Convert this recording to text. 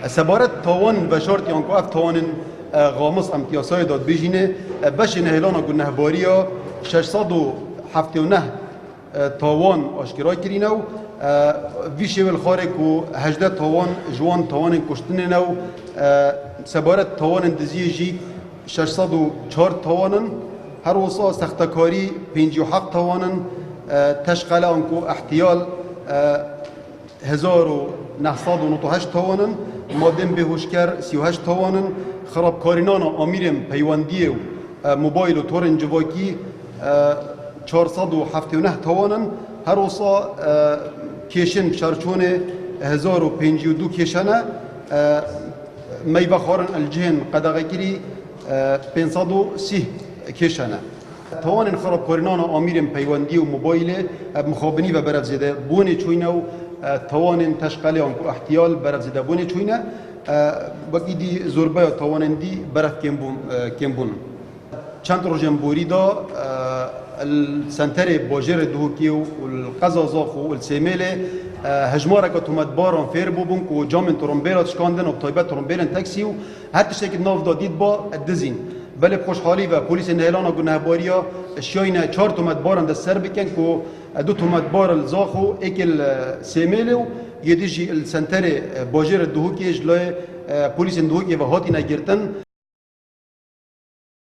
سبارت تاوان و شرط یان کو اف تاوان غامض امتیاسای داد بجینه بش نهلانا گنه باریا 679 تاوان آشکارا کرینه و وی شیول خاره کو 18 تاوان جوان تاوان کشتنه نو سبارت تاوان دزیه جی 604 تاوانن هر وصا سختکاری 57 تاوانن تشغل انکو احتیال 1998 تاوانن مادم بهوشکر 38 تاوانن خرابکارینانا آمیرم پیوندی و موبایل و تورن جواکی 479 تاوانن هر وصا کیشن شرچون 1052 کیشنه میوه خارن الجهن قدغگیری 530 کیشنه توان خرابکارینان آمیرم پیوندی و موبایل مخابنی و برافزیده بونه چوینه و توان تشغیل آنکو احتیال برافزیده بونه چوینه وقتی دی زربه توانندی برف کم بون چند روزم بوری دا السنتر باجر دهوکی و القزازاخ و السیمیل هجماره که تومد باران فیر بودن که جامن ترمبیرات شکاندن و طایبت ترمبیرن تاکسی و حتی شکل ناف دادید با الدزین بله خوشحالی و پلیس نهلانا گنهباریا شاینه 4 تومد باران دست سر بکن که 2 تومد بار الزاخو اکل سیمیل و یدیجی السنتر باجر دهوکی اجلای پلیس دهوکی و هاتی نگرتن